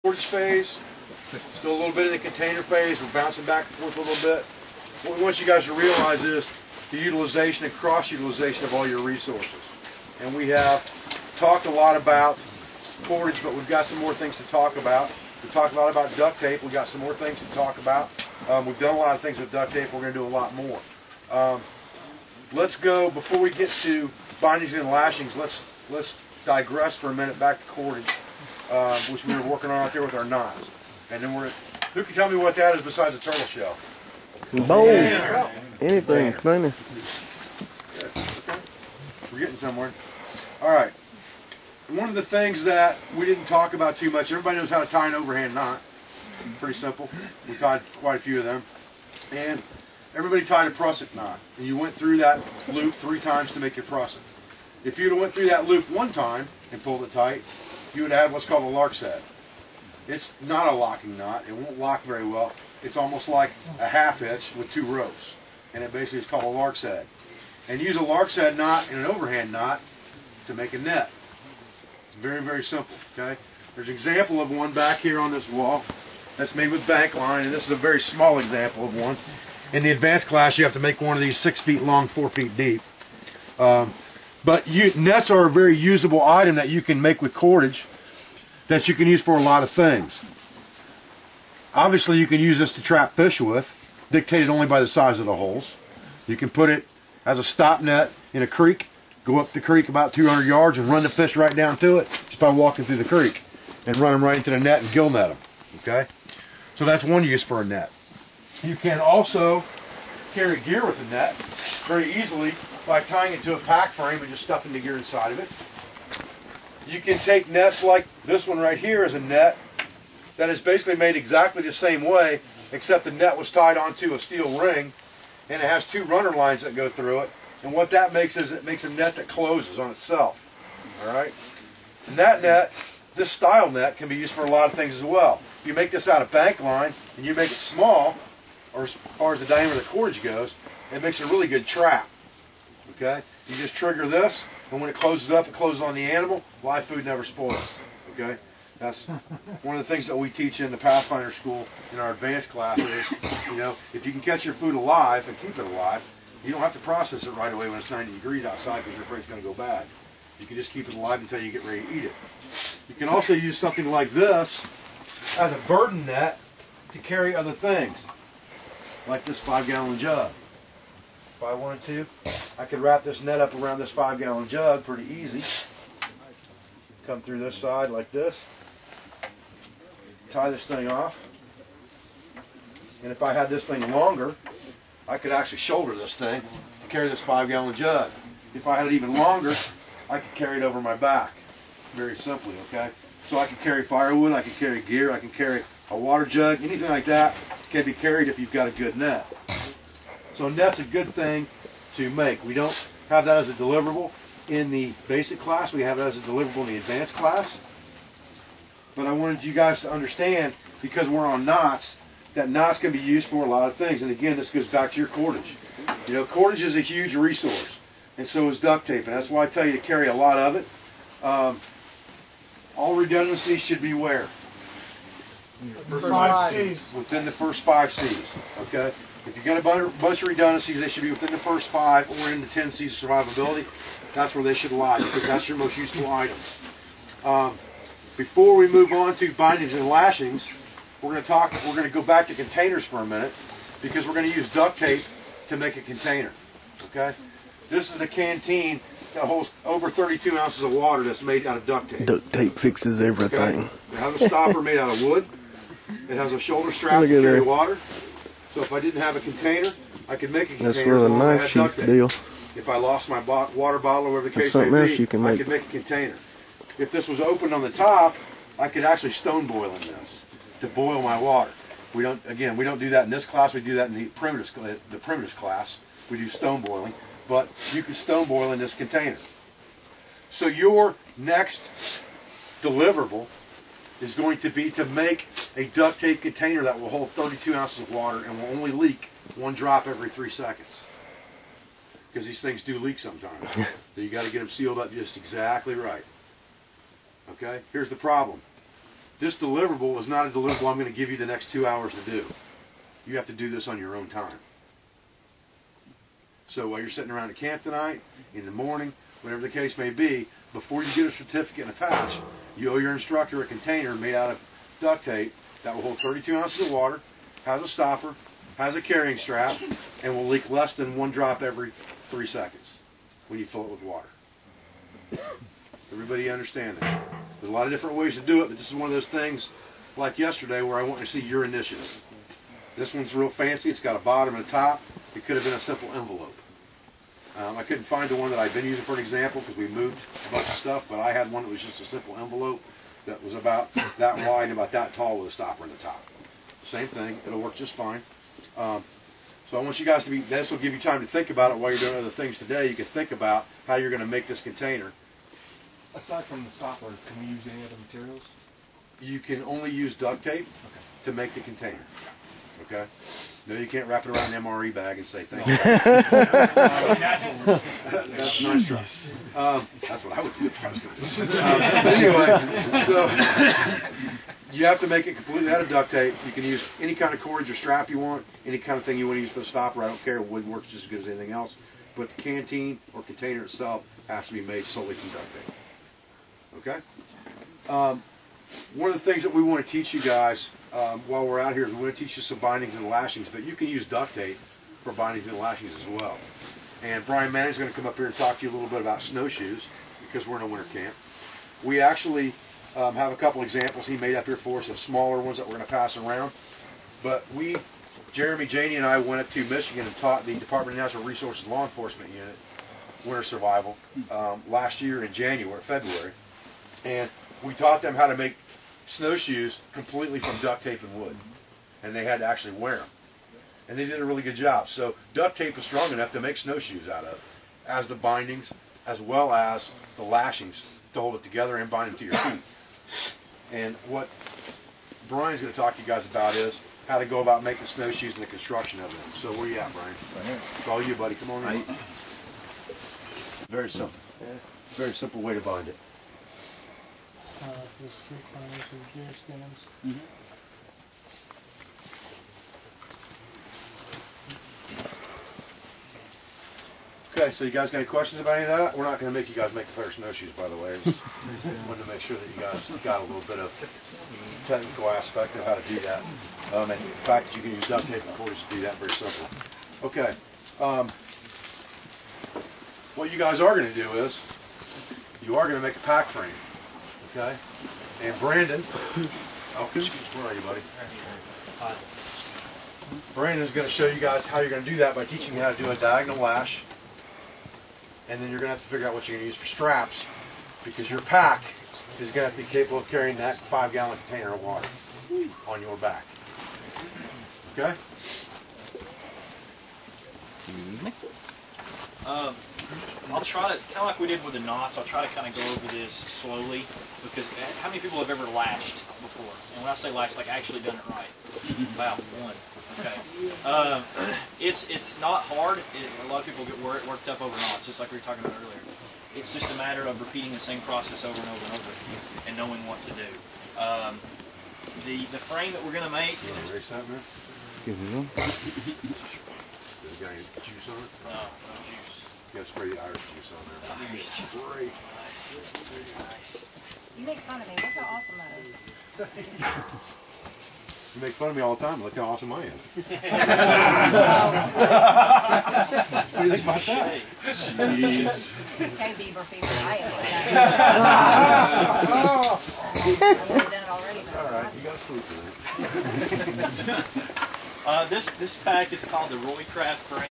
Storage phase, still a little bit in the container phase. We're bouncing back and forth a little bit. What we want you guys to realize is the utilization and cross-utilization of all your resources. And we have talked a lot about cordage, but we've got some more things to talk about. We've talked a lot about duct tape. We've got some more things to talk about. We've done a lot of things with duct tape. We're going to do a lot more. Let's go, before we get to bindings and lashings, let's digress for a minute back to cordage, which we were working on out there with our knots. And then who can tell me what that is besides a turtle shell? Bowl. Yeah. Anything, cleaner. Okay. We're getting somewhere. All right. One of the things that we didn't talk about too much, everybody knows how to tie an overhand knot. Pretty simple. We tied quite a few of them. And everybody tied a prusik knot. And you went through that loop 3 times to make your prusik. If you'd have went through that loop 1 time and pulled it tight, you would have what's called a lark's head. It's not a locking knot. It won't lock very well. It's almost like a half hitch with 2 ropes. And it basically is called a lark's head. And use a lark's head knot and an overhand knot to make a net. It's very, very simple. Okay. There's an example of one back here on this wall that's made with bank line, and this is a very small example of one. In the advanced class, you have to make one of these 6 feet long, 4 feet deep. But nets are a very usable item that you can make with cordage that you can use for a lot of things. Obviously, you can use this to trap fish with, dictated only by the size of the holes. You can put it as a stop net in a creek, go up the creek about 200 yards and run the fish right down to it just by walking through the creek and run them right into the net and gill net them. Okay? So that's one use for a net. You can also carry gear with a net very easily by tying it to a pack frame and just stuffing the gear inside of it. You can take nets like this one right here as a net that is basically made exactly the same way, except the net was tied onto a steel ring and it has 2 runner lines that go through it. And what that makes is it makes a net that closes on itself. Alright? And that net, this style net, can be used for a lot of things as well. If you make this out of bank line and you make it small, or as far as the diameter of the cordage goes, it makes a really good trap. Okay? You just trigger this, and when it closes up, it closes on the animal. Live food never spoils. Okay? That's one of the things that we teach in the Pathfinder school in our advanced classes. You know, if you can catch your food alive and keep it alive, you don't have to process it right away when it's 90 degrees outside because you're afraid it's going to go bad. You can just keep it alive until you get ready to eat it. You can also use something like this as a burden net to carry other things, like this 5-gallon jug. If I wanted to, I could wrap this net up around this 5-gallon jug pretty easy. Come through this side like this, tie this thing off, and if I had this thing longer, I could actually shoulder this thing to carry this 5-gallon jug. If I had it even longer, I could carry it over my back, very simply, okay? So I could carry firewood, I could carry gear, I can carry a water jug, anything like that can be carried if you've got a good net. So a net's a good thing to make. We don't have that as a deliverable in the basic class. We have it as a deliverable in the advanced class. But I wanted you guys to understand, because we're on knots, that knots can be used for a lot of things. And again, this goes back to your cordage. You know, cordage is a huge resource, and so is duct tape. And that's why I tell you to carry a lot of it. All redundancies should be where? Within the first 5 C's. Okay? If you've got a bunch of redundancies, they should be within the first 5 or in the 10 C's of survivability. That's where they should lie, because that's your most useful item. Before we move on to bindings and lashings, we're going to go back to containers for a minute, because we're going to use duct tape to make a container. Okay? This is a canteen that holds over 32 ounces of water that's made out of duct tape. Duct tape fixes everything. Okay? It has a stopper made out of wood. It has a shoulder strap to carry water. So if I didn't have a container, I could make a container. That's where the knife sheath deal. If I lost my water bottle or whatever the case may be, I could make a container. If this was open on the top, I could actually stone boil in this to boil my water. We don't do that in this class. We do that in the primitives class. We do stone boiling, but you can stone boil in this container. So your next deliverable is going to be to make a duct tape container that will hold 32 ounces of water and will only leak 1 drop every 3 seconds. Because these things do leak sometimes. So you got to get them sealed up just exactly right. Okay? Here's the problem. This deliverable is not a deliverable I'm going to give you the next 2 hours to do. You have to do this on your own time. So while you're sitting around at camp tonight, in the morning, whatever the case may be, before you get a certificate and a patch, you owe your instructor a container made out of duct tape that will hold 32 ounces of water, has a stopper, has a carrying strap, and will leak less than 1 drop every 3 seconds when you fill it with water. Everybody understand that? There's a lot of different ways to do it, but this is one of those things like yesterday where I want to see your initiative. This one's real fancy. It's got a bottom and a top. It could have been a simple envelope. I couldn't find the one that I've been using for an example because we moved a bunch of stuff, but I had one that was just a simple envelope that was about that wide and about that tall with a stopper in the top. Same thing. It'll work just fine. So I want you guys to be, this will give you time to think about it while you're doing other things today. You can think about how you're going to make this container. Aside from the stopper, can we use any other materials? You can only use duct tape to make the container. Okay? No, you can't wrap it around an MRE bag and say thank you. That's nice try. That's what I would do if I was doing this. But anyway, so you have to make it completely out of duct tape. You can use any kind of cordage or strap you want, any kind of thing you want to use for the stopper. I don't care. Wood works just as good as anything else. But the canteen or container itself has to be made solely from duct tape. Okay? One of the things that we want to teach you guys while we're out here is we want to teach you some bindings and lashings, but you can use duct tape for bindings and lashings as well. And Brian Manning's going to come up here and talk to you a little bit about snowshoes because we're in a winter camp. We actually have a couple examples he made up here for us of smaller ones that we're going to pass around. But Jeremy, Janie, and I went up to Michigan and taught the Department of Natural Resources Law Enforcement Unit winter survival last year in February. And we taught them how to make snowshoes completely from duct tape and wood. And they had to actually wear them. And they did a really good job. So duct tape is strong enough to make snowshoes out of, as the bindings, as well as the lashings to hold it together and bind them to your feet. And what Brian's going to talk to you guys about is how to go about making snowshoes and the construction of them. So where you at, Brian? Right here. It's all you, buddy. Come on in. Very simple. Very simple way to bind it. There's 3 corners of gear stands. Okay, so you guys got any questions about any of that? We're not going to make you guys make a pair of snowshoes, by the way. I just wanted to make sure that you guys got a little bit of technical aspect of how to do that. And the fact that you can use duct tape and cordage to do that, very simple. Okay. What you guys are going to do is, you are going to make a pack frame. Okay? And Brandon, where are you, buddy? Brandon's going to show you guys how you're going to do that by teaching you how to do a diagonal lash. And then you're going to have to figure out what you're going to use for straps, because your pack is going to have to be capable of carrying that 5-gallon container of water on your back. Okay? I'll try to, kind of like we did with the knots, I'll try to kind of go over this slowly, because how many people have ever lashed before? And when I say lashed, like actually done it right? About one. Okay. It's not hard. A lot of people get worked up over knots, just like we were talking about earlier. It's just a matter of repeating the same process over and over and over, and knowing what to do. The frame that we're going to make. You want to erase that, man? Mm-hmm. Does it got any juice on it? No juice. You got to spray the Irish juice on there. Great. Very nice. You make fun of me. Look how awesome that is. You make fun of me all the time. Look how awesome I am. What do you think about that? Jeez. Okay, Beaver fever. I have done it already. All right, you got to sleep tonight. This pack is called the Roy Craft frame.